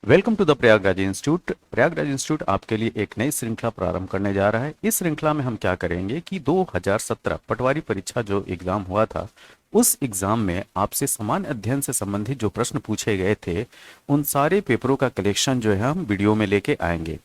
Welcome to the Prayagraj institute. Prayagraj institute आपके लिए एक नई श्रृंखला प्रारंभ करने जा रहा है। इस श्रृंखला में हम क्या करेंगे कि 2017 पटवारी परीक्षा जो एग्जाम हुआ था, उस एग्जाम में आपसे सामान्य अध्ययन से संबंधित जो प्रश्न पूछे गए थे, उन सारे पेपरों का कलेक्शन जो है हम वीडियो में लेके आएंगे।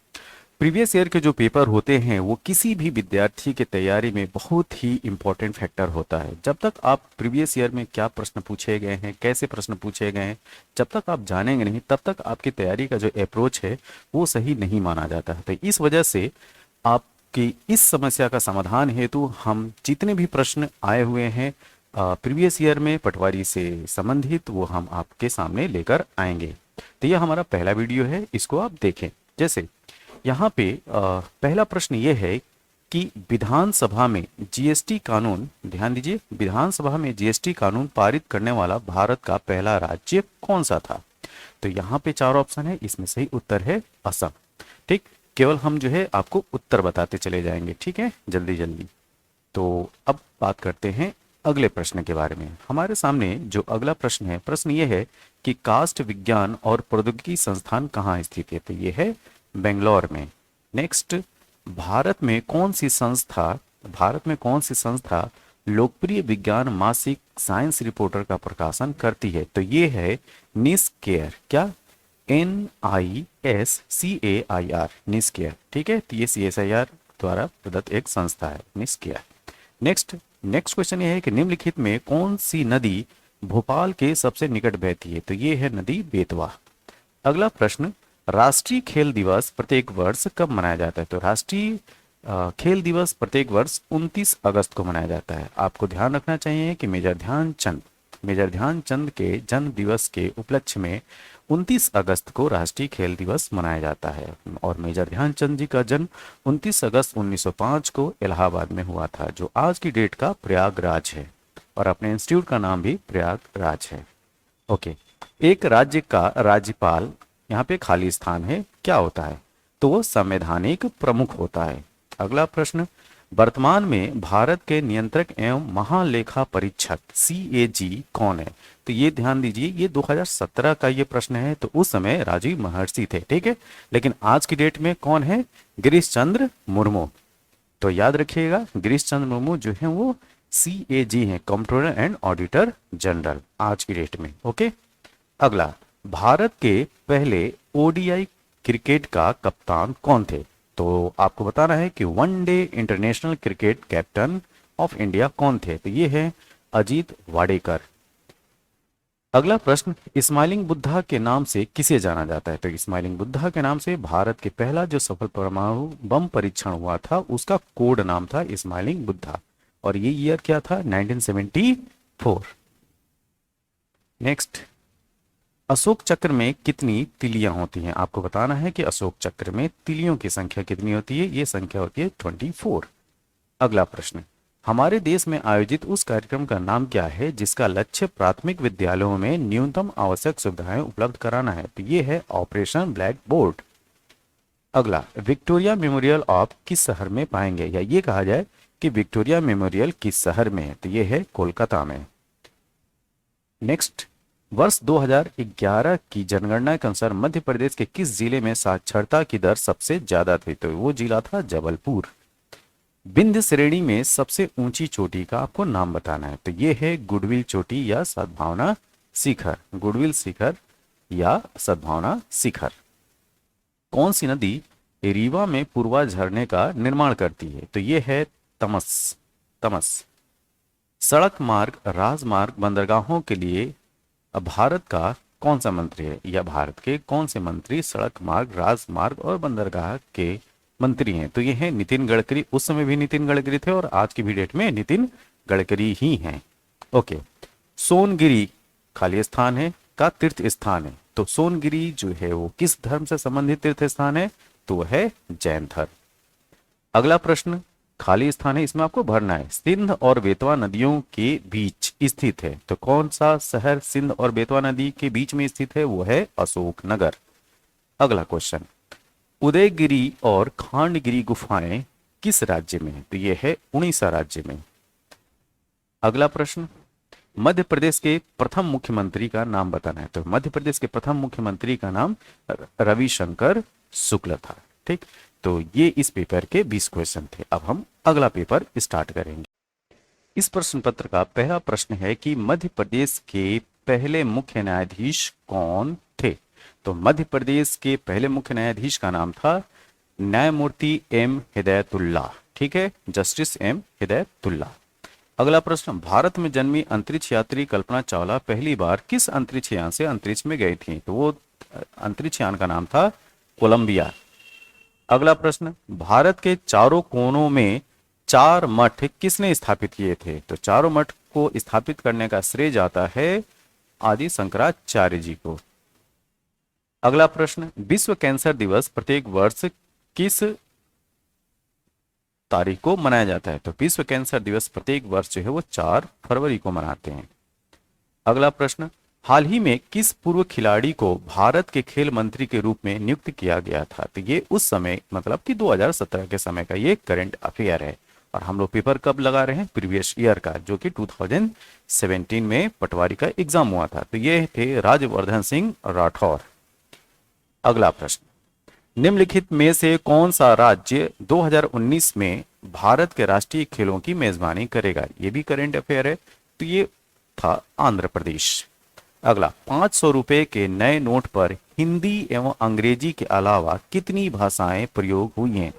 प्रीवियस ईयर के जो पेपर होते हैं वो किसी भी विद्यार्थी की तैयारी में बहुत ही इंपॉर्टेंट फैक्टर होता है। जब तक आप प्रीवियस ईयर में क्या प्रश्न पूछे गए हैं, कैसे प्रश्न पूछे गए हैं, जब तक आप जानेंगे नहीं, तब तक आपकी तैयारी का जो अप्रोच है वो सही नहीं माना जाता है। तो इस वजह से आपकी इस समस्या का समाधान हेतु हम जितने भी प्रश्न आए हुए हैं प्रीवियस ईयर में पटवारी से संबंधित, वो हम आपके सामने लेकर आएंगे। तो यह हमारा पहला वीडियो है, इसको आप देखें। जैसे यहाँ पे पहला प्रश्न ये है कि विधानसभा में जीएसटी कानून, ध्यान दीजिए, विधानसभा में जीएसटी कानून पारित करने वाला भारत का पहला राज्य कौन सा था। तो यहाँ पे चार ऑप्शन है, इसमें सही उत्तर है असम। ठीक, केवल हम जो है आपको उत्तर बताते चले जाएंगे, ठीक है, जल्दी जल्दी। तो अब बात करते हैं अगले प्रश्न के बारे में। हमारे सामने जो अगला प्रश्न है, प्रश्न ये है कि कास्ट विज्ञान और प्रौद्योगिकी संस्थान कहाँ स्थित है। तो ये है बेंगलोर में। नेक्स्ट, भारत में कौन सी संस्था लोकप्रिय विज्ञान मासिक साइंस रिपोर्टर का प्रकाशन करती है। तो ये है निस्केयर। क्या? NISCAIR, NISCAIR. ठीक है, तो ये CSIR द्वारा प्रदत्त एक संस्था है, निस्केयर। नेक्स्ट क्वेश्चन ये है कि निम्नलिखित में कौन सी नदी भोपाल के सबसे निकट बहती है। तो ये है नदी बेतवा। अगला प्रश्न, राष्ट्रीय खेल दिवस प्रत्येक वर्ष कब मनाया जाता है। तो राष्ट्रीय खेल दिवस प्रत्येक वर्ष 29 अगस्त को मनाया जाता है। आपको ध्यान रखना चाहिए कि मेजर ध्यानचंद के जन्म दिवस के उपलक्ष्य में 29 अगस्त को राष्ट्रीय खेल दिवस मनाया जाता है। और मेजर ध्यानचंद जी का जन्म 29 अगस्त 1905 को इलाहाबाद में हुआ था, जो आज की डेट का प्रयागराज है, और अपने इंस्टीट्यूट का नाम भी प्रयागराज है। ओके, एक राज्य का राज्यपाल, यहाँ पे खाली स्थान है, क्या होता है। तो वो संवैधानिक प्रमुख होता है। अगला प्रश्न, वर्तमान में भारत के नियंत्रक एवं महालेखा परीक्षक CAG कौन है। तो ये ध्यान दीजिए, ये 2017 का ये प्रश्न है। तो उस समय राजीव महर्षि थे, ठीक है, लेकिन आज की डेट में कौन है? गिरीश चंद्र मुर्मू। तो याद रखिएगा, गिरीश चंद्र मुर्मू जो है वो CAG हैं, कंट्रोलर एंड ऑडिटर जनरल, आज की डेट में। ओके, अगला, भारत के पहले ODI क्रिकेट का कप्तान कौन थे। तो आपको बताना है कि one day international cricket captain of India कौन थे। तो ये है अजीत वाडेकर। अगला प्रश्न, स्माइलिंग बुद्धा के नाम से किसे जाना जाता है। तो स्माइलिंग बुद्धा के नाम से भारत के पहला जो सफल परमाणु बम परीक्षण हुआ था, उसका कोड नाम था स्माइलिंग बुद्धा, और ये ईयर क्या था? 1974। नेक्स्ट, अशोक चक्र में कितनी तिलियां होती हैं। आपको बताना है कि अशोक चक्र में तिलियों की संख्या कितनी होती है। ये संख्या होती है 24। अगला प्रश्न, हमारे देश में आयोजित उस कार्यक्रम का नाम क्या है जिसका लक्ष्य प्राथमिक विद्यालयों में न्यूनतम आवश्यक सुविधाएं उपलब्ध कराना है। तो ये है ऑपरेशन ब्लैक बोर्ड। अगला, विक्टोरिया मेमोरियल ऑफ किस शहर में पाएंगे, या ये कहा जाए कि विक्टोरिया मेमोरियल किस शहर में है। तो ये है कोलकाता में। नेक्स्ट, वर्ष 2011 की जनगणना के अनुसार मध्य प्रदेश के किस जिले में साक्षरता की दर सबसे ज्यादा थी। तो वो जिला था जबलपुर। विंध्य श्रेणी में सबसे ऊंची चोटी का आपको नाम बताना है। तो ये है गुडविल चोटी या सद्भावना शिखर, गुडविल शिखर या सद्भावना शिखर। कौन सी नदी रीवा में पूर्वा झरने का निर्माण करती है। तो ये है तमस। सड़क मार्ग, राजमार्ग, बंदरगाहों के लिए भारत का कौन सा मंत्री है, या भारत के कौन से मंत्री सड़क मार्ग, राजमार्ग और बंदरगाह के मंत्री हैं। तो ये है नितिन गडकरी। उस समय भी नितिन गडकरी थे और आज की भी डेट में नितिन गडकरी ही हैं। ओके, सोनगिरी खाली स्थान है का तीर्थ स्थान है। तो सोनगिरी जो है वो किस धर्म से संबंधित तीर्थ स्थान है। तो वह है जैन धर्म। अगला प्रश्न खाली स्थान है, इसमें आपको भरना है। सिंध और बेतवा नदियों के बीच स्थित है। तो कौन सा शहर सिंध और बेतवा नदी के बीच में स्थित है। वो है अशोकनगर। अगला क्वेश्चन, उदयगिरी और खांडगिरी गुफाएं किस राज्य में है। तो ये है उड़ीसा राज्य में। अगला प्रश्न, मध्य प्रदेश के प्रथम मुख्यमंत्री का नाम बताना है। तो मध्य प्रदेश के प्रथम मुख्यमंत्री का नाम रविशंकर शुक्ल था। ठीक, तो ये इस पेपर के 20 क्वेश्चन थे। अब हम अगला पेपर स्टार्ट करेंगे। इस प्रश्न पत्र का पहला प्रश्न है कि मध्य प्रदेश के पहले मुख्य न्यायाधीश कौन थे। तो मध्य प्रदेश के पहले मुख्य न्यायाधीश का नाम था न्यायमूर्ति एम हिदायतुल्लाह। ठीक है, जस्टिस एम हिदायतुल्लाह। अगला प्रश्न, भारत में जन्मी अंतरिक्ष यात्री कल्पना चावला पहली बार किस अंतरिक्ष यान से अंतरिक्ष में गई थी। तो वो अंतरिक्ष यान का नाम था कोलंबिया। अगला प्रश्न, भारत के चारों कोनों में 4 मठ किसने स्थापित किए थे। तो चारों मठ को स्थापित करने का श्रेय जाता है आदि शंकराचार्य जी को। अगला प्रश्न, विश्व कैंसर दिवस प्रत्येक वर्ष किस तारीख को मनाया जाता है। तो विश्व कैंसर दिवस प्रत्येक वर्ष जो है वो 4 फरवरी को मनाते हैं। अगला प्रश्न, हाल ही में किस पूर्व खिलाड़ी को भारत के खेल मंत्री के रूप में नियुक्त किया गया था। तो ये उस समय मतलब कि 2017 के समय का ये करंट अफेयर है। और हम लोग पेपर कब लगा रहे हैं, प्रीवियस ईयर का, जो कि 2017 में पटवारी का एग्जाम हुआ था। तो ये थे राज्यवर्धन सिंह राठौर। अगला प्रश्न, निम्नलिखित में से कौन सा राज्य 2019 में भारत के राष्ट्रीय खेलों की मेजबानी करेगा। ये भी करंट अफेयर है। तो ये था आंध्र प्रदेश। अगला, 500 रुपए के नए नोट पर हिंदी एवं अंग्रेजी के अलावा कितनी भाषाएं प्रयोग हुई हैं।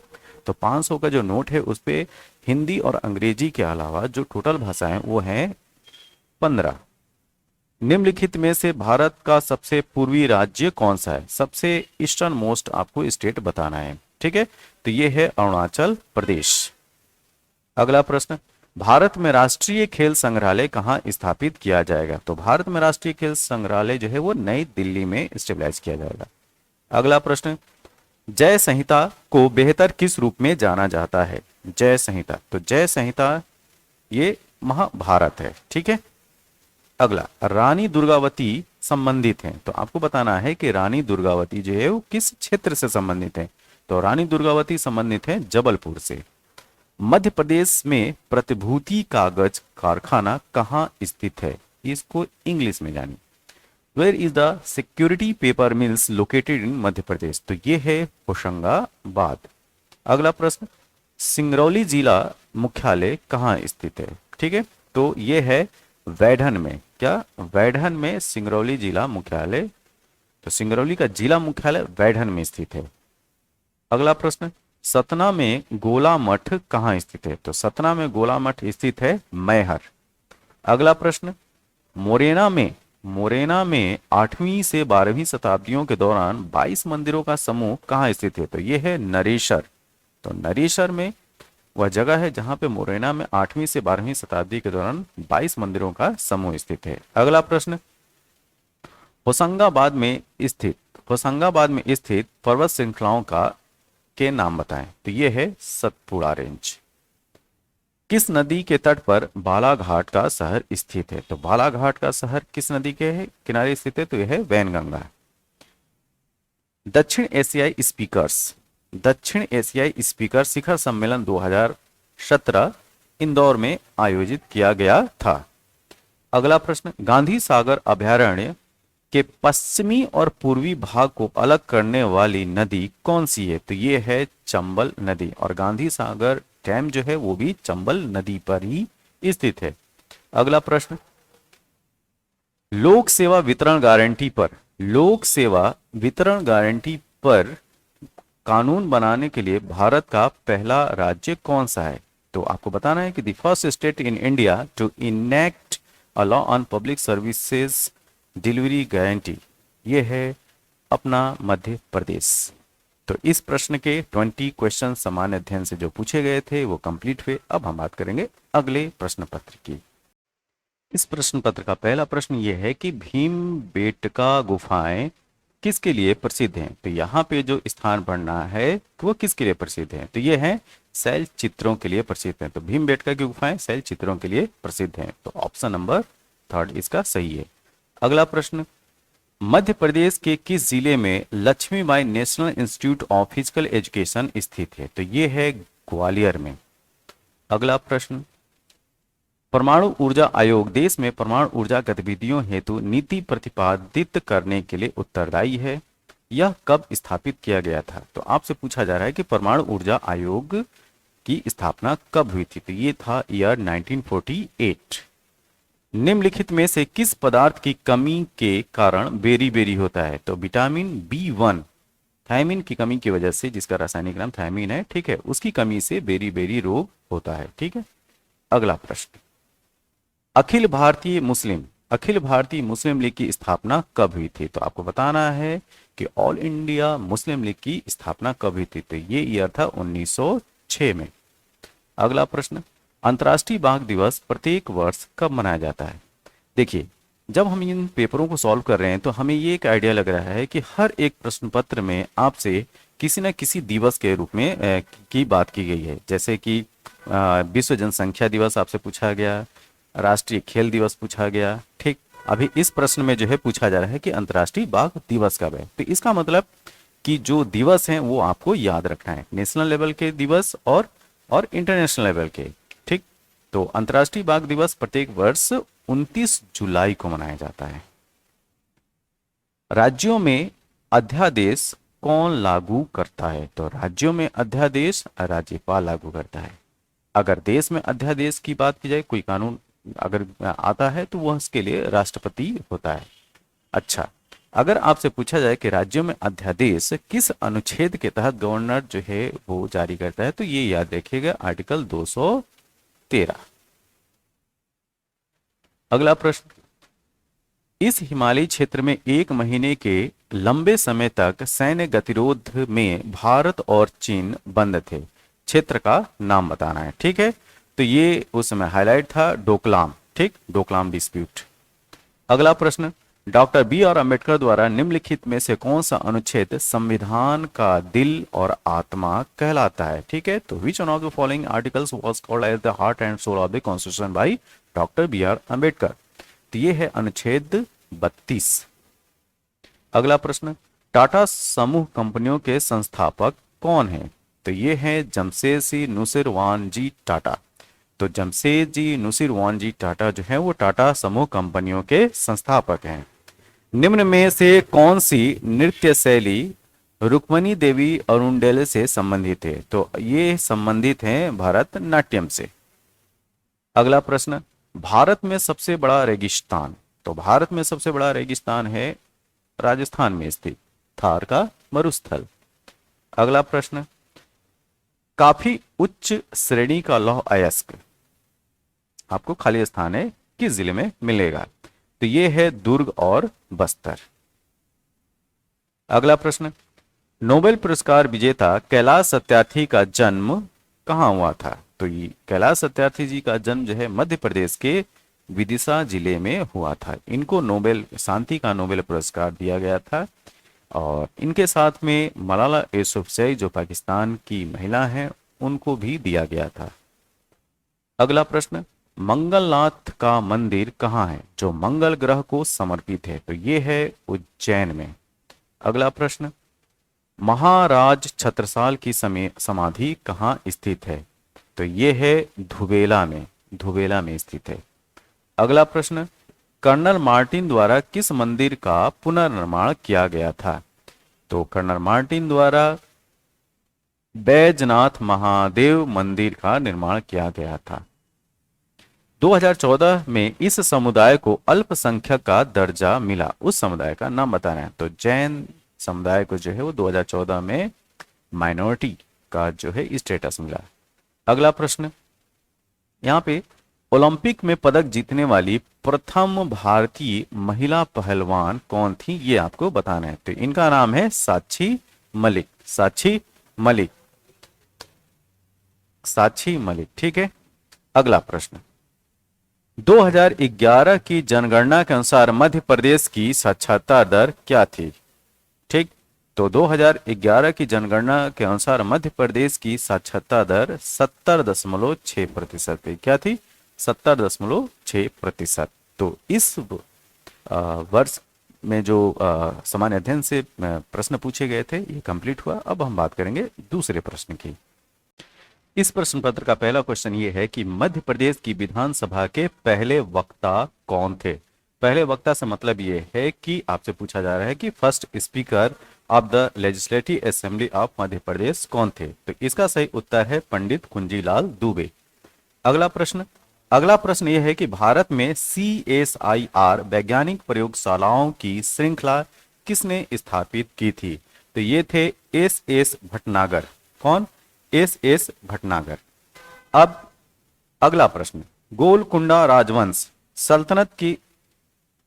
तो 500 का जो नोट है उस पे हिंदी और अंग्रेजी के अलावा जो टोटल भाषाएं वो हैं 15। निम्नलिखित में से भारत का सबसे पूर्वी राज्य कौन सा है। सबसे ईस्टर्न मोस्ट आपको स्टेट बताना है। ठीक है, तो ये है अरुणाचल प्रदेश। अगला प्रश्न, भारत में राष्ट्रीय खेल संग्रहालय कहाँ स्थापित किया जाएगा। तो भारत में राष्ट्रीय खेल संग्रहालय जो है वो नई दिल्ली में स्टेबलाइज किया जाएगा। अगला प्रश्न, जय संहिता को बेहतर किस रूप में जाना जाता है। जय संहिता, तो जय संहिता ये महाभारत है। ठीक है। अगला, रानी दुर्गावती संबंधित हैं। तो आपको बताना है कि रानी दुर्गावती जो है वो किस क्षेत्र से संबंधित है। तो रानी दुर्गावती संबंधित है जबलपुर से। मध्य प्रदेश में प्रतिभूति कागज कारखाना कहाँ स्थित है। इसको इंग्लिश में जानिए। Where is the security paper mills located in Madhya Pradesh. तो ये है होशंगाबाद। अगला प्रश्न, सिंगरौली जिला मुख्यालय कहाँ स्थित है। ठीक है, तो ये है वैढन में। क्या, वैढन में सिंगरौली जिला मुख्यालय। तो सिंगरौली का जिला मुख्यालय वैढन में स्थित है। अगला प्रश्न, सतना में गोला मठ कहाँ स्थित है। तो सतना में गोला मठ स्थित है मैहर। अगला प्रश्न, मोरेना में 8वीं से 12वीं शताब्दियों के दौरान 22 मंदिरों का समूह कहाँ स्थित है। तो यह है नरेशर। तो नरेशर में वह जगह है जहां पे मोरेना में 8वीं से 12वीं शताब्दी के दौरान 22 मंदिरों का समूह स्थित है। अगला प्रश्न, होशंगाबाद में स्थित पर्वत श्रृंखलाओं का के नाम बताएं। तो ये है सतपुड़ा रेंज। किस नदी के तट पर बालाघाट का शहर स्थित है। तो बालाघाट का शहर किस नदी के है किनारे स्थित है। तो यह है वैनगंगा। दक्षिण एशियाई स्पीकर शिखर सम्मेलन 2017 इंदौर में आयोजित किया गया था। अगला प्रश्न, गांधी सागर अभयारण्य के पश्चिमी और पूर्वी भाग को अलग करने वाली नदी कौन सी है। तो ये है चंबल नदी। और गांधी सागर डैम जो है वो भी चंबल नदी पर ही स्थित है। अगला प्रश्न, लोक सेवा वितरण गारंटी पर कानून बनाने के लिए भारत का पहला राज्य कौन सा है। तो आपको बताना है कि the first state in India to enact a law on public services delivery guarantee ये है अपना मध्य प्रदेश। तो इस प्रश्न के 20 क्वेश्चन सामान्य अध्ययन से जो पूछे गए थे वो कंप्लीट हुए। अब हम बात करेंगे अगले प्रश्न पत्र की। इस प्रश्न पत्र का पहला प्रश्न ये है कि भीमबेटका गुफाएं किसके लिए प्रसिद्ध हैं। तो यहाँ पे जो स्थान बनना है तो वो किसके लिए प्रसिद्ध है। तो ये है शैल चित्रों के लिए प्रसिद्ध है। तो भीमबेटका की गुफाएं शैल चित्रों के लिए प्रसिद्ध हैं। तो ऑप्शन नंबर 3 इसका सही है। अगला प्रश्न, मध्य प्रदेश के किस जिले में Lakshmibai national institute of physical education स्थित है। तो ये है ग्वालियर में। अगला प्रश्न, परमाणु ऊर्जा आयोग देश में परमाणु ऊर्जा गतिविधियों हेतु नीति प्रतिपादित करने के लिए उत्तरदायी है। यह कब स्थापित किया गया था? तो आपसे पूछा जा रहा है कि परमाणु ऊर्जा आयोग की स्थापना कब हुई थी? तो ये था ईयर 1948। निम्नलिखित में से किस पदार्थ की कमी के कारण बेरी होता है? तो विटामिन B1 थायमिन की कमी की वजह से, जिसका रासायनिक नाम थायमिन है, ठीक है, उसकी कमी से बेरी रोग होता है। ठीक है, अगला प्रश्न, अखिल भारतीय मुस्लिम लीग की स्थापना कब हुई थी? तो आपको बताना है कि ऑल इंडिया मुस्लिम लीग की स्थापना कब हुई थी? तो ये ईयर था 1906 में। अगला प्रश्न, अंतर्राष्ट्रीय बाघ दिवस प्रत्येक वर्ष कब मनाया जाता है? देखिए, जब हम इन पेपरों को सॉल्व कर रहे हैं तो हमें ये एक आइडिया लग रहा है कि हर एक प्रश्न पत्र में आपसे किसी न किसी दिवस के रूप में की बात की गई है। जैसे कि विश्व जनसंख्या दिवस आपसे पूछा गया, राष्ट्रीय खेल दिवस पूछा गया। ठीक, अभी इस प्रश्न में जो है पूछा जा रहा है कि अंतर्राष्ट्रीय बाघ दिवस कब है। तो इसका मतलब कि जो दिवस हैं वो आपको याद रखना है, नेशनल लेवल के दिवस और इंटरनेशनल लेवल के। ठीक, तो अंतर्राष्ट्रीय बाघ दिवस प्रत्येक वर्ष 29 जुलाई को मनाया जाता है। राज्यों में अध्यादेश कौन लागू करता है? तो राज्यों में अध्यादेश राज्यपाल लागू करता है। अगर देश में अध्यादेश की बात की जाए, कोई कानून अगर आता है तो वह उसके लिए राष्ट्रपति होता है। अच्छा, अगर आपसे पूछा जाए कि राज्यों में अध्यादेश किस अनुच्छेद के तहत गवर्नर जो है वो जारी करता है, तो ये याद रखिएगा, आर्टिकल 213। अगला प्रश्न, इस हिमालयी क्षेत्र में 1 महीने के लंबे समय तक सैन्य गतिरोध में भारत और चीन बंद थे। क्षेत्र का नाम बताना है। ठीक है, तो ये उस समय हाईलाइट था डोकलाम। ठीक, डोकलाम डिस्प्यूट। अगला प्रश्न, डॉक्टर B.R. अम्बेडकर द्वारा निम्नलिखित में से कौन सा अनुच्छेद संविधान का दिल और आत्मा कहलाता है? ठीक है, तो which one of the following articles was called as the heart and soul of the constitution by doctor B.R. Ambedkar? तो ये है अनुच्छेद 32। अगला प्रश्न, टाटा समूह कंपनियों के संस्थापक कौन हैं? तो ये हैं जमशेदजी नुसीरवानजी टाटा। तो जमशेदजी नुसीरवानजी टाटा जो है वो टाटा समूह कंपनियों के संस्थापक हैं। निम्न में से कौन सी नृत्य शैली रुक्मणी देवी अरुणडेले से संबंधित है? तो ये संबंधित हैं भरतनाट्यम से। अगला प्रश्न, भारत में सबसे बड़ा रेगिस्तान? तो भारत में सबसे बड़ा रेगिस्तान है राजस्थान में स्थित थार का मरुस्थल। अगला प्रश्न, काफी उच्च श्रेणी का लौह अयस्क आपको खाली स्थान है किस जिले में मिलेगा? तो ये है दुर्ग और बस्तर। अगला प्रश्न, नोबेल पुरस्कार विजेता कैलाश सत्यार्थी का जन्म कहां हुआ था? तो ये कैलाश सत्यार्थी जी का जन्म जो है मध्य प्रदेश के विदिशा जिले में हुआ था। इनको नोबेल शांति का नोबेल पुरस्कार दिया गया था और इनके साथ में मलाला यूसुफजई जो पाकिस्तान की महिला हैं उनको भी दिया गया था। अगला प्रश्न, मंगलनाथ का मंदिर कहाँ है जो मंगल ग्रह को समर्पित है? तो ये है उज्जैन में। अगला प्रश्न, महाराज छत्रसाल की समाधि कहाँ स्थित है? तो ये है धुबेला में स्थित है। अगला प्रश्न, कर्नल मार्टिन द्वारा किस मंदिर का पुनर्निर्माण किया गया था? तो कर्नल मार्टिन द्वारा बैजनाथ महादेव मंदिर का निर्माण किया गया था। 2014 में इस समुदाय को अल्पसंख्यक का दर्जा मिला, उस समुदाय का नाम बताना है। तो जैन समुदाय को जो है वो 2014 में माइनॉरिटी का जो है स्टेटस मिला। अगला प्रश्न, यहाँ पे ओलंपिक में पदक जीतने वाली प्रथम भारतीय महिला पहलवान कौन थी ये आपको बताना है। तो इनका नाम है साक्षी मलिक। ठीक है, अगला प्रश्न, 2011 की जनगणना के अनुसार मध्य प्रदेश की साक्षरता दर क्या थी? ठीक, तो 2011 की जनगणना के अनुसार मध्य प्रदेश की साक्षरता दर 70.6% थी। क्या थी? 70.6%। तो इस वर्ष में जो सामान्य अध्ययन से प्रश्न पूछे गए थे ये कंप्लीट हुआ। अब हम बात करेंगे दूसरे प्रश्न की। इस प्रश्न पत्र का पहला क्वेश्चन ये है कि मध्य प्रदेश की विधानसभा के पहले वक्ता कौन थे। पहले वक्ता से मतलब ये है कि आपसे पूछा जा रहा है कि first speaker of the legislative assembly of Madhya Pradesh कौन थे। तो इसका सही उत्तर है पंडित कुंजीलाल दुबे। अगला प्रश्न यह है कि भारत में CSIR वैज्ञानिक प्रयोगशालाओं की श्रृंखला किसने स्थापित की थी। तो ये थे SS भटनागर। कौन? SS भटनागर। अब अगला प्रश्न, गोलकुंडा राजवंश सल्तनत की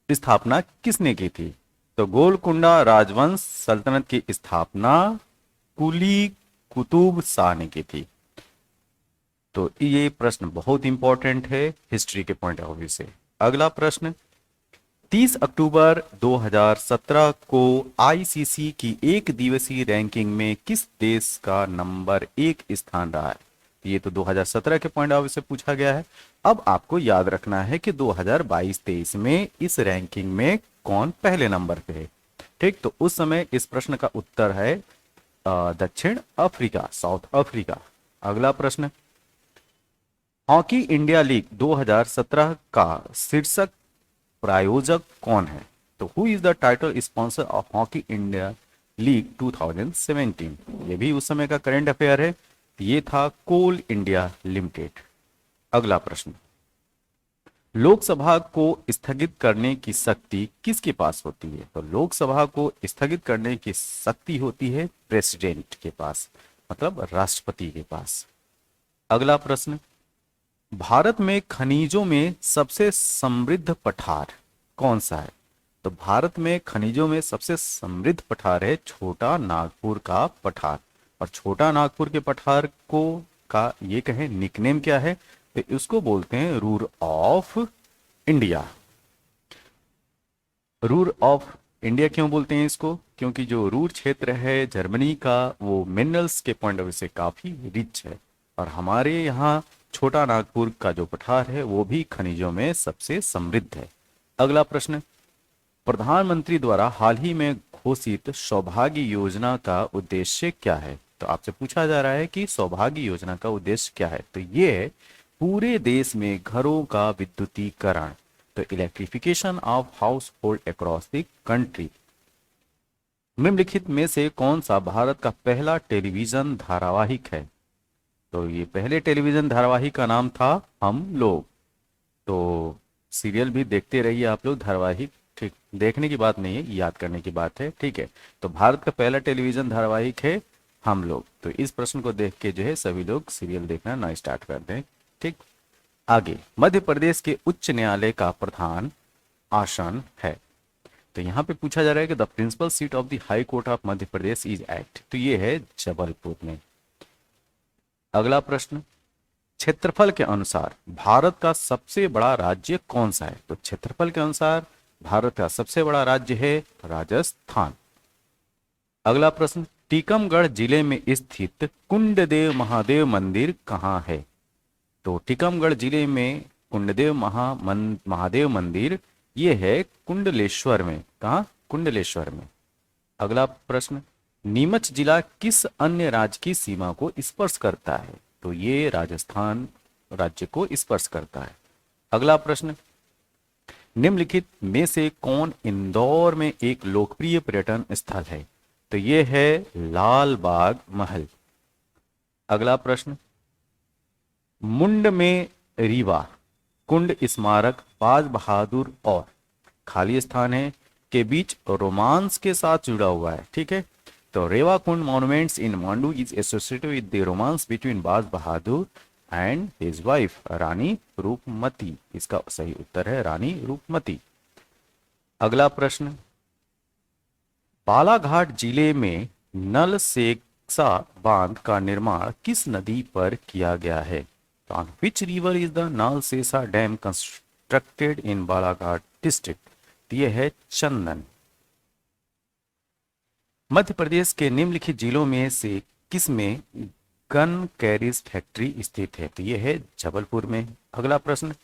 स्थापना किसने की थी। तो गोलकुंडा राजवंश सल्तनत की स्थापना कुली कुतुब शाह ने की थी। तो ये प्रश्न बहुत इंपॉर्टेंट है हिस्ट्री के पॉइंट ऑफ व्यू से। अगला प्रश्न, 30 अक्टूबर 2017 को ICC की एक दिवसीय रैंकिंग में किस देश का नंबर 1 स्थान रहा है। ये तो 2017 के पॉइंट ऑफ व्यू से पूछा गया है। अब आपको याद रखना है कि 2022-23 में इस रैंकिंग में कौन पहले नंबर पे है। ठीक, तो उस समय इस प्रश्न का उत्तर है दक्षिण अफ्रीका, साउथ अफ्रीका। अगला प्रश्न, हॉकी इंडिया लीग 2017 का शीर्षक प्रायोजक कौन है। तो who is the title sponsor of hockey India league 2017। ये भी उस समय का करंट अफेयर है। ये था कोल इंडिया लिमिटेड। अगला प्रश्न, लोकसभा को स्थगित करने की शक्ति किसके पास होती है। तो लोकसभा को स्थगित करने की शक्ति होती है प्रेसिडेंट के पास, मतलब राष्ट्रपति के पास। अगला प्रश्न, भारत में खनिजों में सबसे समृद्ध पठार कौन सा है। तो भारत में खनिजों में सबसे समृद्ध पठार है छोटा नागपुर का पठार। और छोटा नागपुर के पठार को का ये कहें निकनेम क्या है, तो उसको बोलते हैं Ruhr of India. Ruhr of India क्यों बोलते हैं इसको, क्योंकि जो रूर क्षेत्र है जर्मनी का वो मिनरल्स के पॉइंट ऑफ व्यू से काफी रिच है। और हमारे यहाँ छोटा नागपुर का जो पठार है वो भी खनिजों में सबसे समृद्ध है। अगला प्रश्न, प्रधानमंत्री द्वारा हाल ही में घोषित सौभाग्य योजना का उद्देश्य क्या है। तो आपसे पूछा जा रहा है कि सौभाग्य योजना का उद्देश्य क्या है। तो ये है पूरे देश में घरों का विद्युतीकरण, तो electrification of house hold across the country. निम्नलिखित में से कौन सा भारत का पहला टेलीविजन धारावाहिक है। तो ये पहले टेलीविजन धारावाहिक का नाम था हम लोग। तो सीरियल भी देखते रहिए आप लोग, धारावाहिक ठीक देखने की बात नहीं है, याद करने की बात है। ठीक है, तो भारत का पहला टेलीविजन धारावाहिक है हम लोग। तो इस प्रश्न को देख के जो है सभी लोग सीरियल देखना ना स्टार्ट कर दें। ठीक, आगे, मध्य प्रदेश के उच्च न्यायालय का प्रधान आसन है। तो यहाँ पे पूछा जा रहा है कि the principal seat of the high court of Madhya Pradesh is at. तो ये है जबलपुर में। अगला प्रश्न, क्षेत्रफल के अनुसार भारत का सबसे बड़ा राज्य कौन सा है। तो क्षेत्रफल के अनुसार भारत का सबसे बड़ा राज्य है राजस्थान। अगला प्रश्न, टीकमगढ़ जिले में स्थित कुंडदेव महादेव मंदिर कहाँ है। तो टीकमगढ़ जिले में कुंडदेव महादेव मंदिर ये है कुंडलेश्वर में। कहाँ? कुंडलेश्वर में। अगला प्रश्न, नीमच जिला किस अन्य राज्य की सीमा को स्पर्श करता है। तो ये राजस्थान राज्य को स्पर्श करता है। अगला प्रश्न, निम्नलिखित में से कौन इंदौर में एक लोकप्रिय पर्यटन स्थल है। तो ये है लाल बाग महल। अगला प्रश्न, मुंड में रीवा कुंड स्मारक बाज बहादुर और खाली स्थान है के बीच रोमांस के साथ जुड़ा हुआ है। ठीक है, तो Rewa Kund monuments in Mandu is associated with the romance between Baz Bahadur and his wife Rani Roopmati. इसका सही उत्तर है रानी रूपमती। अगला प्रश्न, बालाघाट जिले में नल सेक्सा बांध का निर्माण किस नदी पर किया गया है। On which river is the Nahalesara dam constructed in Balaghat district. यह है चंदन। मध्य प्रदेश के निम्नलिखित जिलों में से किस में गन कैरिज फैक्ट्री स्थित है। तो यह है जबलपुर में। अगला प्रश्न,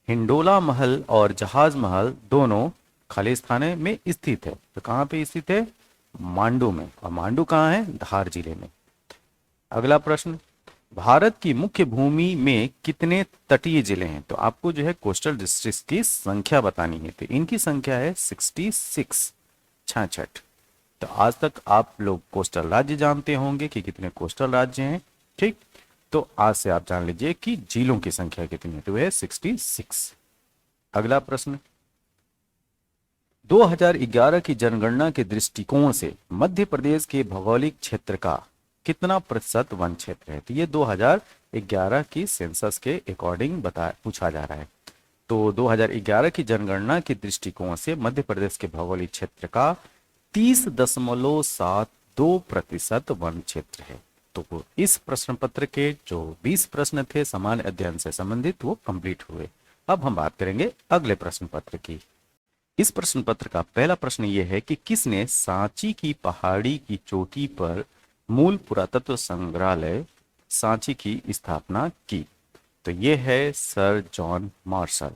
हिंडोला महल और जहाज महल दोनों खाली स्थान में स्थित है। तो कहां पे स्थित है? मांडू में। और मांडू कहां है? धार जिले में। अगला प्रश्न, भारत की मुख्य भूमि में कितने तटीय जिले हैं? तो आपको जो है कोस्टल डिस्ट्रिक्ट की संख्या बतानी है, तो इनकी संख्या है 66, 66। तो आज तक आप लोग कोस्टल राज्य जानते होंगे कि कितने कोस्टल राज्य हैं, ठीक। तो आज से आप जान लीजिए कि जिलों की संख्या कितनी है, तो वह है 66। अगला प्रश्न, 2011 की जनगणना के दृष्टिकोण से मध्य प्रदेश के भौगोलिक क्षेत्र का कितना प्रतिशत वन क्षेत्र है? तो ये 2011 की सेंसस के अकॉर्डिंग बता पूछा जा रहा है। तो 2011 की जनगणना के दृष्टिकोण से मध्य प्रदेश के भौगोलिक क्षेत्र का 30.72% वन क्षेत्र है। तो इस प्रश्न पत्र के जो 20 प्रश्न थे सामान्य अध्ययन से संबंधित वो कंप्लीट हुए। अब हम बात करेंगे अगले प्रश्न पत्र की। इस प्रश्न पत्र का पहला प्रश्न ये है कि किसने सांची की पहाड़ी की चोटी पर मूल पुरातत्व संग्रहालय सांची की स्थापना की? तो ये है सर जॉन मार्शल।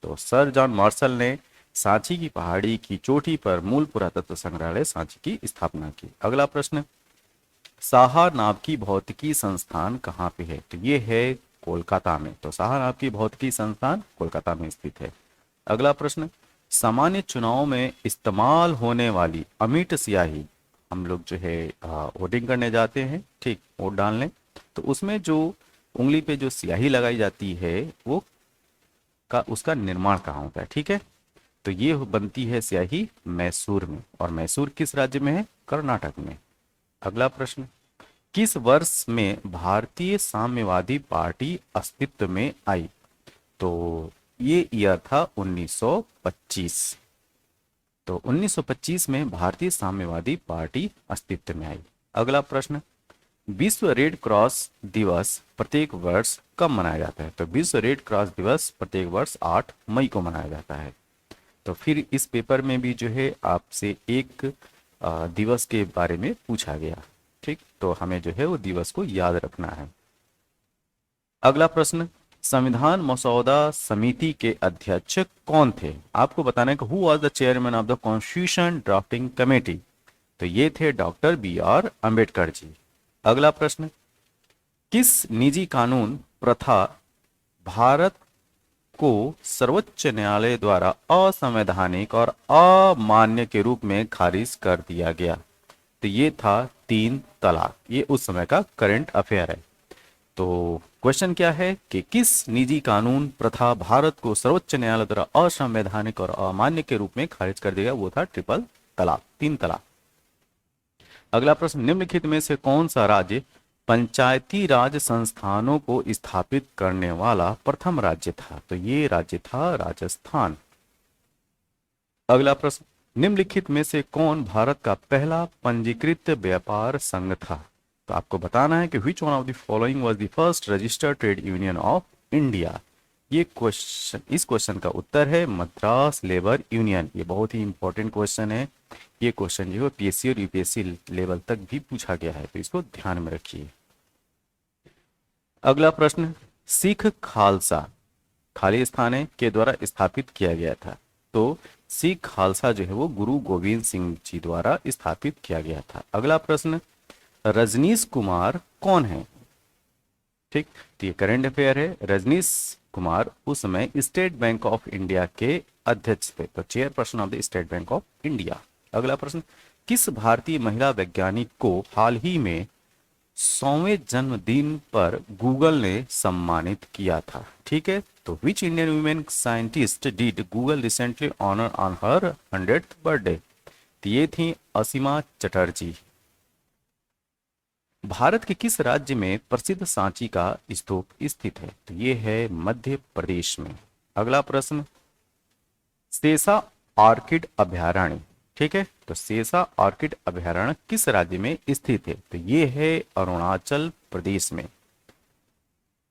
तो सर जॉन मार्शल ने सांची की पहाड़ी की चोटी पर मूल पुरातत्व संग्रहालय सांची की स्थापना की। अगला प्रश्न, साहानाब की भौतिकी संस्थान कहाँ पे है? तो ये है कोलकाता में। तो साहानाब की भौतिकी संस्थान कोलकाता में स्थित है। अगला प्रश्न, सामान्य चुनाव में इस्तेमाल होने वाली अमिट स्याही, हम लोग जो है वोटिंग करने जाते हैं, ठीक, वोट डालने, तो उसमें जो उंगली पे जो स्याही लगाई जाती है वो का उसका निर्माण कहाँ होता है? ठीक है, तो ये बनती है स्याही मैसूर में, और मैसूर किस राज्य में है? कर्नाटक में। अगला प्रश्न, किस वर्ष में भारतीय साम्यवादी पार्टी अस्तित्व में आई? तो ये ईयर था 1925। तो 1925 में भारतीय साम्यवादी पार्टी अस्तित्व में आई। अगला प्रश्न, विश्व रेड क्रॉस दिवस प्रत्येक वर्ष कब मनाया जाता है? तो विश्व रेड क्रॉस दिवस प्रत्येक वर्ष 8 मई को मनाया जाता है। तो फिर इस पेपर में भी जो है आपसे एक दिवस के बारे में पूछा गया, ठीक, तो हमें जो है वो दिवस को याद रखना है। अगला प्रश्न, संविधान मसौदा समिति के अध्यक्ष कौन थे? आपको बताना है कि who was the chairman of the constitution drafting committee? तो ये थे डॉक्टर B.R. अंबेडकर जी। अगला प्रश्न, किस निजी कानून प्रथा भारत को सर्वोच्च न्यायालय द्वारा असंवैधानिक और अमान्य के रूप में खारिज कर दिया गया? तो ये था 3 तलाक। ये उस समय का करंट अफेयर है। तो क्वेश्चन क्या है कि किस निजी कानून प्रथा भारत को सर्वोच्च न्यायालय द्वारा असंवैधानिक और अमान्य के रूप में खारिज कर दिया? वो था ट्रिपल तलाक, 3 तलाक। अगला प्रश्न, निम्नलिखित में से कौन सा राज्य पंचायती राज संस्थानों को स्थापित करने वाला प्रथम राज्य था? तो ये राज्य था राजस्थान। अगला प्रश्न, निम्नलिखित में से कौन भारत का पहला पंजीकृत व्यापार संघ था? तो आपको बताना है कि विच one of the following was the first registered trade union of India? ये क्वेश्चन, इस क्वेश्चन का उत्तर है मद्रास लेबर यूनियन। ये बहुत ही इंपॉर्टेंट क्वेश्चन है। ये क्वेश्चन जो है पीएससी और यूपीएससी लेवल तक भी पूछा गया है, तो इसको ध्यान में रखिए। अगला प्रश्न, सिख खालसा खालिस्तान के द्वारा स्थापित किया गया था? तो सिख खालसा जो है वो गुरु गोविंद सिंह जी द्वारा स्थापित किया गया था। अगला प्रश्न, रजनीश कुमार कौन है? ठीक, तो ये करंट अफेयर है। रजनीश कुमार उस समय स्टेट बैंक ऑफ इंडिया के अध्यक्ष थे, तो chairperson of the state bank of India. अगला प्रश्न, किस भारतीय महिला वैज्ञानिक को हाल ही में 100वें जन्मदिन पर गूगल ने सम्मानित किया था? ठीक है, तो which Indian women scientist did Google recently honour on her 100th birthday? तो ये थी असीमा चटर्जी। भारत के किस राज्य में प्रसिद्ध सांची का स्तूप स्थित है? तो ये है मध्य प्रदेश में। अगला प्रश्न, सेसा ऑर्किड अभयारण्य, ठीक है, तो सेसा ऑर्किड अभयारण्य किस राज्य में स्थित है? तो ये है अरुणाचल प्रदेश में।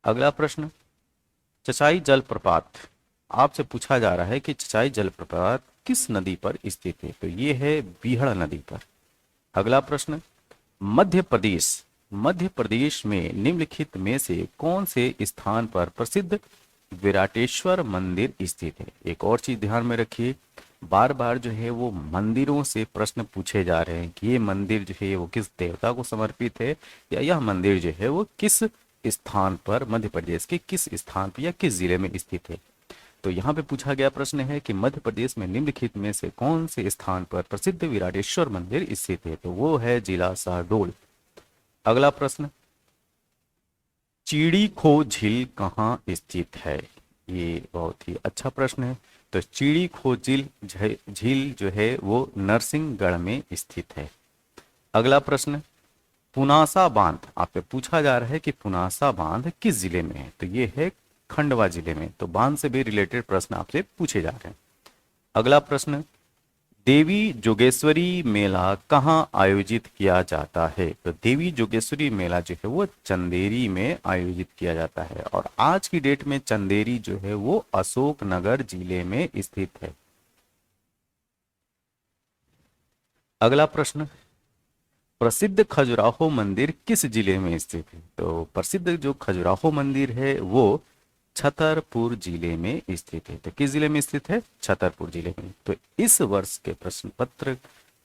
अगला प्रश्न, चचाई जलप्रपात, आपसे पूछा जा रहा है कि चचाई जलप्रपात किस नदी पर स्थित है? तो ये है बीहड़ नदी पर। अगला प्रश्न, मध्य प्रदेश में निम्नलिखित में से कौन से स्थान पर प्रसिद्ध विराटेश्वर मंदिर स्थित है? एक और चीज ध्यान में रखिए, बार बार जो है वो मंदिरों से प्रश्न पूछे जा रहे हैं कि ये मंदिर जो है वो किस देवता को समर्पित है, या यह मंदिर जो है वो किस स्थान पर, मध्य प्रदेश के किस स्थान पर या किस जिले में स्थित है? तो यहाँ पे पूछा गया प्रश्न है कि मध्य प्रदेश में निम्नलिखित में से कौन से स्थान पर प्रसिद्ध विराटेश्वर मंदिर स्थित है? तो वो है जिला शहडोल। अगला प्रश्न, चिड़ी खो झील कहाँ स्थित है? ये बहुत ही अच्छा प्रश्न है। तो चिड़ी खो झील जो है वो नरसिंहगढ़ में स्थित है। अगला प्रश्न, पुनासा बांध, आपसे पूछा जा रहा है कि पुनासा बांध किस जिले में है? तो ये है खंडवा जिले में। तो बांध से भी रिलेटेड प्रश्न आपसे पूछे जा रहे हैं। अगला प्रश्न, देवी जोगेश्वरी मेला कहाँ आयोजित किया जाता है? तो देवी जोगेश्वरी मेला जो है वो चंदेरी में आयोजित किया जाता है और आज की डेट में चंदेरी जो है वो अशोकनगर जिले में स्थित है। अगला प्रश्न, प्रसिद्ध खजुराहो मंदिर किस जिले में स्थित है? तो प्रसिद्ध जो खजुराहो मंदिर है वो छतरपुर जिले में स्थित है। तो किस जिले में स्थित है? छतरपुर जिले में। तो इस वर्ष के प्रश्न पत्र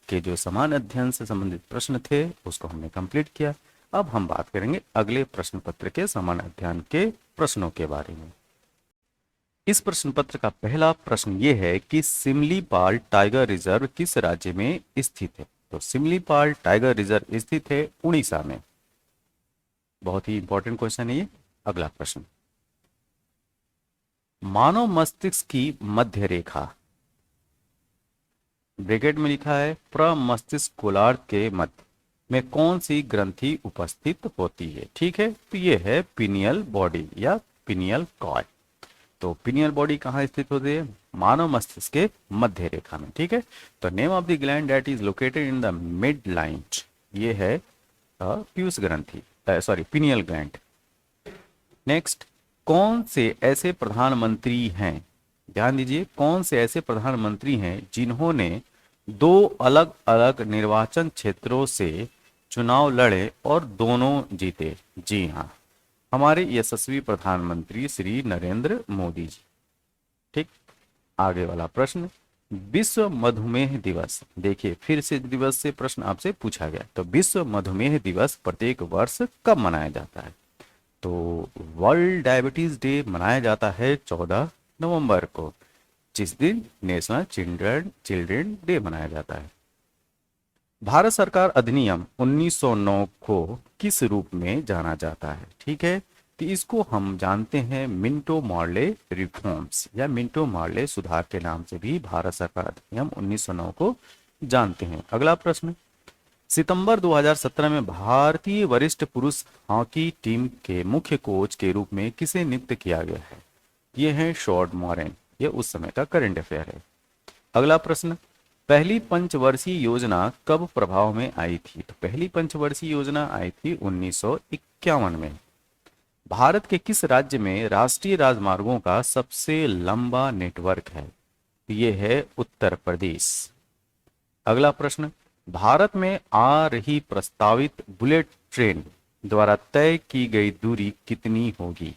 के जो समान अध्ययन से संबंधित प्रश्न थे उसको हमने कंप्लीट किया। अब हम बात करेंगे अगले प्रश्न पत्र के समान अध्ययन के प्रश्नों के बारे में। इस प्रश्न पत्र का पहला प्रश्न ये है कि सिमलीपाल टाइगर रिजर्व किस राज्य में स्थित है? तो सिमलीपाल टाइगर रिजर्व स्थित है उड़ीसा में। बहुत ही इंपॉर्टेंट क्वेश्चन है ये। अगला प्रश्न, मानव मस्तिष्क की मध्य रेखा, ब्रैकेट में लिखा है प्रमस्तिष्क गोलार्ध के मध्य में कौन सी ग्रंथि उपस्थित होती है? ठीक है, तो ये है पिनियल बॉडी या पिनियल कॉर्ड। तो पिनियल बॉडी कहाँ स्थित होती है? मानव मस्तिष्क के मध्य रेखा में। ठीक है, तो name of the gland that is located in the mid line, ये है पीयूष ग्रंथि, सॉरी पिनियल ग्लैंड। नेक्स्ट, कौन से ऐसे प्रधानमंत्री हैं, ध्यान दीजिए, कौन से ऐसे प्रधानमंत्री हैं जिन्होंने 2 अलग अलग निर्वाचन क्षेत्रों से चुनाव लड़े और दोनों जीते? जी हाँ, हमारे यशस्वी प्रधानमंत्री श्री नरेंद्र मोदी जी। ठीक, आगे वाला प्रश्न, विश्व मधुमेह दिवस, देखिए फिर से दिवस से प्रश्न आपसे पूछा गया। तो विश्व मधुमेह दिवस प्रत्येक वर्ष कब मनाया जाता है? तो वर्ल्ड डायबिटीज डे मनाया जाता है 14 नवंबर को, जिस दिन नेशनल चिल्ड्रन डे मनाया जाता है। भारत सरकार अधिनियम 1909 को किस रूप में जाना जाता है? ठीक है, तो इसको हम जानते हैं मिंटो मॉर्ले रिफॉर्म्स या मिंटो मॉर्ले सुधार के नाम से भी भारत सरकार अधिनियम 1909 को जानते हैं। अगला प्रश्न, सितंबर 2017 में भारतीय वरिष्ठ पुरुष हॉकी टीम के मुख्य कोच के रूप में किसे नियुक्त किया गया है? ये है शॉर्ट मॉरेन, ये उस समय का करंट अफेयर है। अगला प्रश्न, पहली पंचवर्षीय योजना कब प्रभाव में आई थी? तो पहली पंचवर्षीय योजना आई थी 1951 में। भारत के किस राज्य में राष्ट्रीय राजमार्गों का सबसे लंबा नेटवर्क है? ये है उत्तर प्रदेश। अगला प्रश्न, भारत में आ रही प्रस्तावित बुलेट ट्रेन द्वारा तय की गई दूरी कितनी होगी?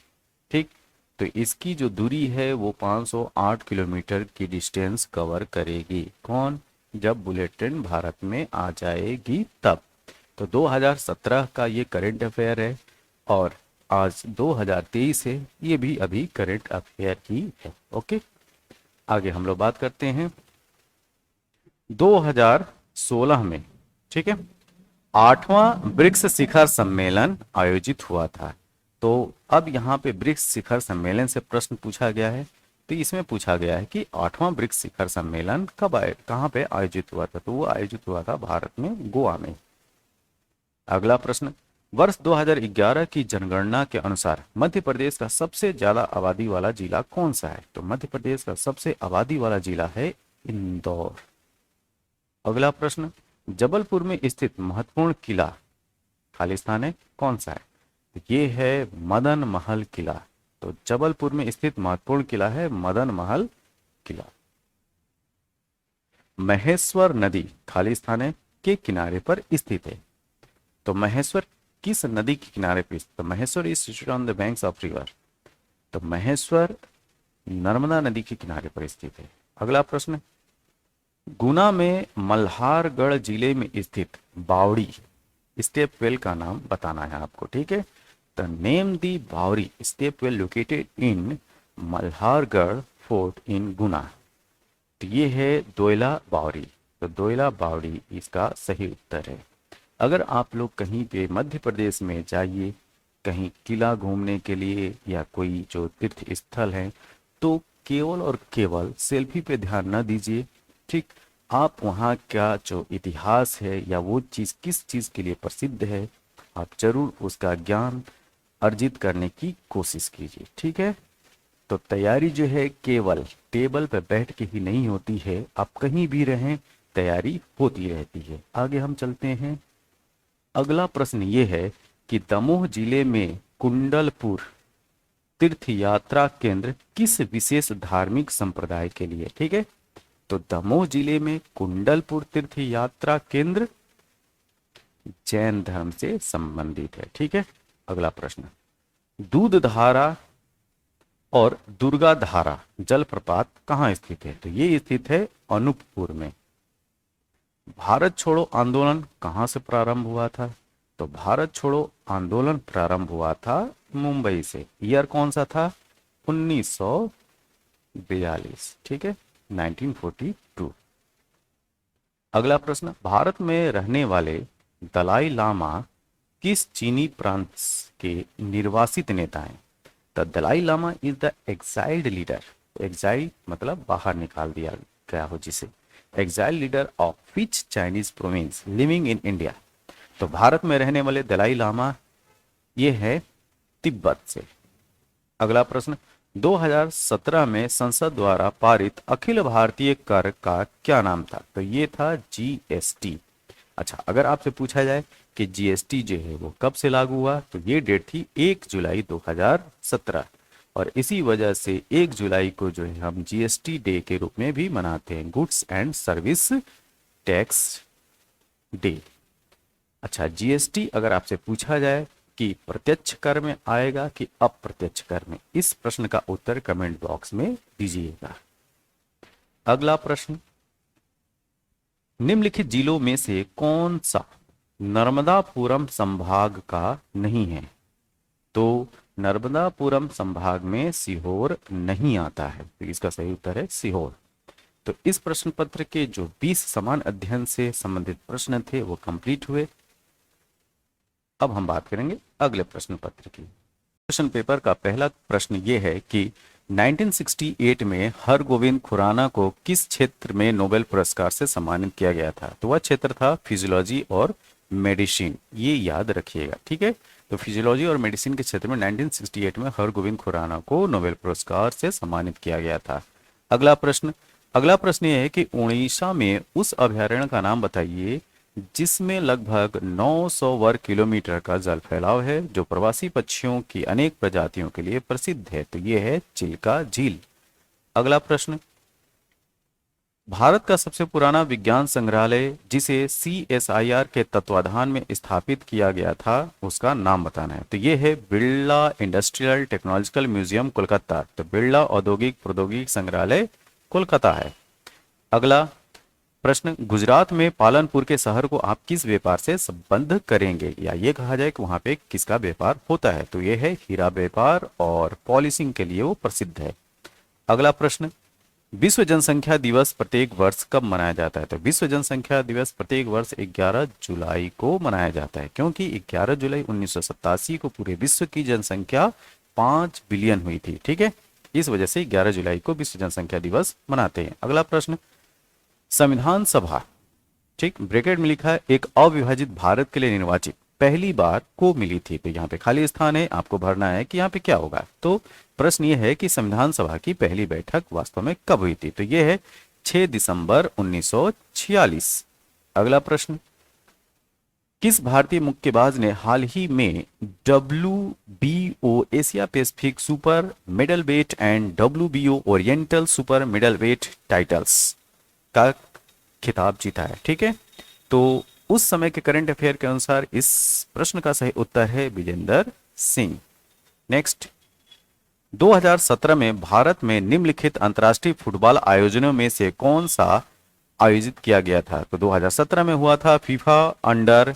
ठीक, तो इसकी जो दूरी है वो 508 किलोमीटर की डिस्टेंस कवर करेगी। कौन? जब बुलेट ट्रेन भारत में आ जाएगी तब। तो 2017 का ये करंट अफेयर है और आज 2023 है, ये भी अभी करंट अफेयर ही है। ओके, आगे हम लोग बात करते हैं 2016 में। ठीक है, 8वां ब्रिक्स शिखर सम्मेलन आयोजित हुआ था। तो अब यहाँ पे ब्रिक्स शिखर सम्मेलन से प्रश्न पूछा गया है। तो इसमें पूछा गया है कि 8वां ब्रिक्स शिखर सम्मेलन कब आए, कहाँ पे आयोजित हुआ था? तो वो आयोजित हुआ था भारत में, गोवा में। अगला प्रश्न, वर्ष 2011 की जनगणना के अनुसार मध्य प्रदेश का सबसे ज्यादा आबादी वाला जिला कौन सा है? तो मध्य प्रदेश का सबसे आबादी वाला जिला है इंदौर। अगला प्रश्न, जबलपुर में स्थित महत्वपूर्ण किला खाली स्थान है, कौन सा है? ये है मदन महल किला। तो जबलपुर में स्थित महत्वपूर्ण किला है मदन महल किला। महेश्वर नदी खाली स्थान है के किनारे पर स्थित है। तो महेश्वर किस नदी के किनारे पर स्थित? तो Maheshwar is situated on the banks of river. तो महेश्वर नर्मदा नदी के किनारे पर स्थित है। अगला प्रश्न, गुना में मल्हारगढ़ जिले में स्थित बावड़ी स्टेप वेल का नाम बताना है आपको। ठीक है, the name the Baori step well located in Malhargarh fort in Guna. तो ये है दोयला बावरी। तो दोयला बावरी इसका सही उत्तर है। अगर आप लोग कहीं पे मध्य प्रदेश में जाइए, कहीं किला घूमने के लिए या कोई जो तीर्थ स्थल है, तो केवल और केवल सेल्फी पे ध्यान न दीजिए। ठीक, आप वहाँ का जो इतिहास है या वो चीज़ किस चीज़ के लिए प्रसिद्ध है, आप जरूर उसका ज्ञान अर्जित करने की कोशिश कीजिए। ठीक है, तो तैयारी जो है केवल टेबल पर बैठ के ही नहीं होती है, आप कहीं भी रहें तैयारी होती रहती है। आगे हम चलते हैं। अगला प्रश्न ये है कि दमोह जिले में कुंडलपुर तीर्थ यात्रा केंद्र किस विशेष धार्मिक संप्रदाय के लिए। ठीक है, तो दमोह जिले में कुंडलपुर तीर्थ यात्रा केंद्र जैन धर्म से संबंधित है। ठीक है, अगला प्रश्न, दूध धारा और दुर्गा धारा जलप्रपात कहाँ स्थित है। तो ये स्थित है अनूपपुर में। भारत छोड़ो आंदोलन कहाँ से प्रारंभ हुआ था। तो भारत छोड़ो आंदोलन प्रारंभ हुआ था मुंबई से। ईयर कौन सा था, 1942। ठीक है, 1942। अगला प्रश्न, भारत में रहने वाले दलाई लामा किस चीनी प्रांत के निर्वासित नेता हैं। The Dalai Lama is the exiled leader. Exile मतलब बाहर निकाल दिया गया हो जिसे। Exile leader of which Chinese province living in India. तो भारत में रहने वाले दलाई लामा ये है तिब्बत से। अगला प्रश्न, 2017 में संसद द्वारा पारित अखिल भारतीय कर का क्या नाम था। तो ये था जीएसटी। अच्छा, अगर आपसे पूछा जाए कि जीएसटी जो है वो कब से लागू हुआ, तो ये डेट थी 1 जुलाई 2017। और इसी वजह से 1 जुलाई को जो है हम जीएसटी डे के रूप में भी मनाते हैं, goods and service tax day. अच्छा, जीएसटी अगर आपसे पूछा जाए कि प्रत्यक्ष कर में आएगा कि अप्रत्यक्ष कर में, इस प्रश्न का उत्तर कमेंट बॉक्स में दीजिएगा। अगला प्रश्न, निम्नलिखित जिलों में से कौन सा नर्मदापुरम संभाग का नहीं है। तो नर्मदापुरम संभाग में सीहोर नहीं आता है, तो इसका सही उत्तर है सीहोर। तो इस प्रश्न पत्र के जो 20 समान अध्ययन से संबंधित प्रश्न थे वो कंप्लीट हुए। अब हम बात करेंगे अगले प्रश्न पत्र की। क्वेश्चन पेपर का पहला प्रश्न ये है कि 1968 में हरगोविंद खुराना को किस क्षेत्र में नोबेल पुरस्कार से सम्मानित किया गया था। तो वह क्षेत्र था फिजियोलॉजी और मेडिसिन, ये याद रखिएगा। ठीक है, तो फिजियोलॉजी और मेडिसिन के क्षेत्र में 1968 में हरगोविंद खुराना को नोबेल पुरस्कार से सम्मानित किया गया था। अगला प्रश्न यह है कि उड़ीसा में उस अभयारण्य का नाम बताइए जिसमें लगभग 900 वर्ग किलोमीटर का जल फैलाव है, जो प्रवासी पक्षियों की अनेक प्रजातियों के लिए प्रसिद्ध है। तो यह है चिल्का झील। अगला प्रश्न, भारत का सबसे पुराना विज्ञान संग्रहालय जिसे सीएसआईआर के तत्वाधान में स्थापित किया गया था, उसका नाम बताना है। तो यह है Birla industrial technological museum Kolkata. तो बिरला औद्योगिक प्रौद्योगिक संग्रहालय कोलकाता है। अगला प्रश्न, गुजरात में पालनपुर के शहर को आप किस व्यापार से संबद्ध करेंगे, या ये कहा जाए कि वहां पे किसका व्यापार होता है। तो यह है हीरा व्यापार और पॉलिशिंग के लिए वो प्रसिद्ध है। अगला प्रश्न, विश्व जनसंख्या दिवस प्रत्येक वर्ष कब मनाया जाता है। तो विश्व जनसंख्या दिवस प्रत्येक वर्ष 11 जुलाई को मनाया जाता है, क्योंकि 11 जुलाई 1987 को पूरे विश्व की जनसंख्या 5 बिलियन हुई थी। ठीक है, इस वजह से 11 जुलाई को विश्व जनसंख्या दिवस मनाते हैं। अगला प्रश्न, संविधान सभा, ठीक, ब्रैकेट में लिखा है, एक अविभाजित भारत के लिए निर्वाचित पहली बार को मिली थी। तो यहाँ पे खाली स्थान है, आपको भरना है कि यहाँ पे क्या होगा। तो प्रश्न ये है कि संविधान सभा की पहली बैठक वास्तव में कब हुई थी। तो ये है 6 दिसंबर 1946। अगला प्रश्न, किस भारतीय मुक्केबाज ने हाल ही में WBO Asia Pacific super middle wait and WBO oriental super middle wait titles का खिताब जीता है। ठीक है, तो उस समय के करंट अफेयर के अनुसार इस प्रश्न का सही उत्तर है विजेंदर सिंह। नेक्स्ट, 2017 में भारत में निम्नलिखित अंतर्राष्ट्रीय फुटबॉल आयोजनों में से कौन सा आयोजित किया गया था। तो 2017 में हुआ था फीफा अंडर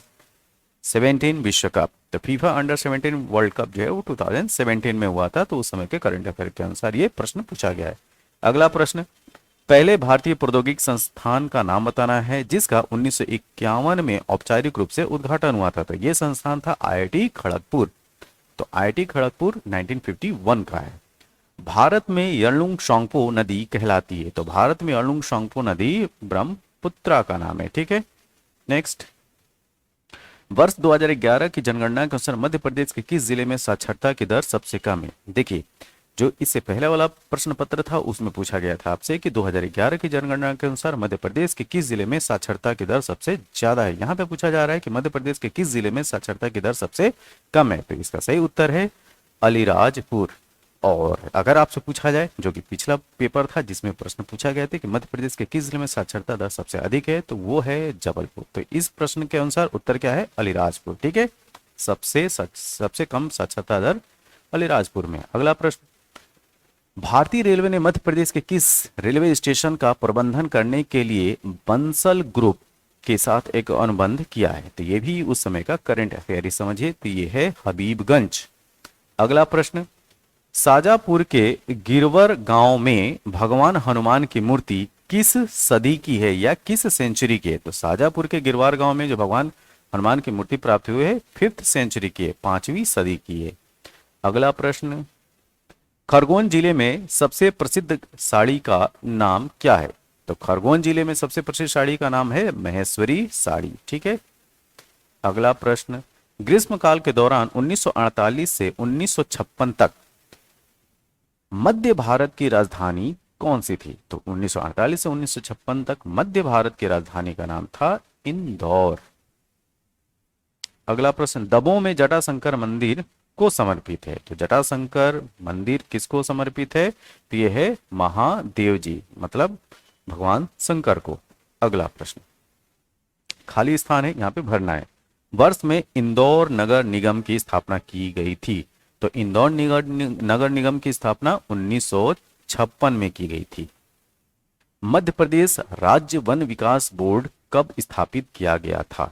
17 विश्व कप, तो फीफा अंडर 17 वर्ल्ड कप जो है वो 2017 में हुआ था, तो उस समय के करंट अफेयर के अनुसार ये प्रश्न पूछा गया है। अगला प्रश्न, पहले भारतीय प्रौद्योगिक संस्थान का नाम बताना है जिसका 1951 में औपचारिक रूप से उद्घाटन हुआ था। तो ये संस्थान था आईआईटी खड़गपुर। तो आईआईटी खड़गपुर 1951 का है। भारत में यरलुंग शोंगपो नदी कहलाती है। तो भारत में यरलुंग शोंगपो नदी ब्रह्मपुत्रा का नाम है। ठीक है। नेक्स्ट, वर्ष 2011 की जनगणना के अनुसार मध्य प्रदेश के किस जिले में साक्षरता की दर सबसे कम है? देखिए, जो इससे पहले वाला प्रश्न पत्र था उसमें पूछा गया था आपसे कि 2011 की जनगणना के अनुसार मध्य प्रदेश के किस जिले में साक्षरता की दर सबसे ज्यादा है। यहां पे पूछा जा रहा है कि मध्य प्रदेश के किस जिले में साक्षरता की दर सबसे कम है। तो इसका सही उत्तर है अलीराजपुर। और अगर आपसे पूछा जाए, जो कि पिछला पेपर था जिसमें प्रश्न पूछा गया था कि मध्य प्रदेश के किस जिले में साक्षरता दर सबसे अधिक है, तो वो है जबलपुर। तो इस प्रश्न के अनुसार उत्तर क्या है? अलीराजपुर। ठीक है, सबसे कम साक्षरता दर अलीराजपुर में। अगला प्रश्न, भारतीय रेलवे ने मध्य प्रदेश के किस रेलवे स्टेशन का प्रबंधन करने के लिए बंसल ग्रुप के साथ एक अनुबंध किया है? तो ये भी उस समय का करंट अफेयर ही समझिए। तो ये है हबीबगंज। अगला प्रश्न, शाजापुर के गिरवर गांव में भगवान हनुमान की मूर्ति किस सदी की है या किस सेंचुरी की है? तो शाजापुर के गिरवार गांव में जो भगवान हनुमान की मूर्ति प्राप्त हुई है 5th सेंचुरी की है, 5वीं सदी की है। अगला प्रश्न, खरगोन जिले में सबसे प्रसिद्ध साड़ी का नाम क्या है? तो खरगोन जिले में सबसे प्रसिद्ध साड़ी का नाम है महेश्वरी साड़ी। ठीक है। अगला प्रश्न, ग्रीष्म काल के दौरान 1948 से 1956 तक मध्य भारत की राजधानी कौन सी थी? तो 1948 से 1956 तक मध्य भारत की राजधानी का नाम था इंदौर। अगला प्रश्न, दमोह में जटाशंकर मंदिर को समर्पित है। तो जटाशंकर मंदिर किसको समर्पित है? तो यह है महादेव जी, मतलब भगवान शंकर को। अगला प्रश्न, खाली स्थान है, यहां पे भरना है। वर्ष में इंदौर नगर निगम की स्थापना की गई थी। तो इंदौर नगर निगम की स्थापना 1956 में की गई थी। मध्य प्रदेश राज्य वन विकास बोर्ड कब स्थापित किया गया था?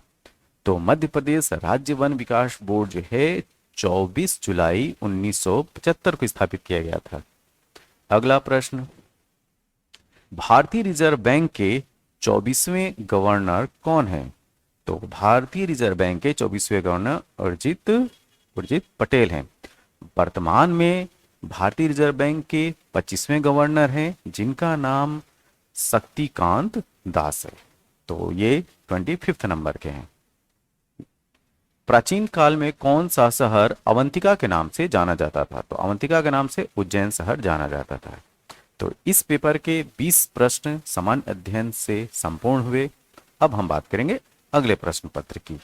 तो मध्य प्रदेश राज्य वन विकास बोर्ड जो है 24 जुलाई 1975 को स्थापित किया गया था। अगला प्रश्न, भारतीय रिजर्व बैंक के 24वें गवर्नर कौन है? तो भारतीय रिजर्व बैंक के 24वें गवर्नर उर्जित पटेल हैं। वर्तमान में भारतीय रिजर्व बैंक के 25वें गवर्नर हैं जिनका नाम शक्तिकांत दास है। तो ये 25 नंबर के हैं। प्राचीन काल में कौन सा शहर अवंतिका के नाम से जाना जाता था? तो अवंतिका के नाम से उज्जैन शहर जाना जाता था। तो इस पेपर के 20 प्रश्न सामान्य अध्ययन से संपूर्ण हुए। अब हम बात करेंगे अगले प्रश्न पत्र की।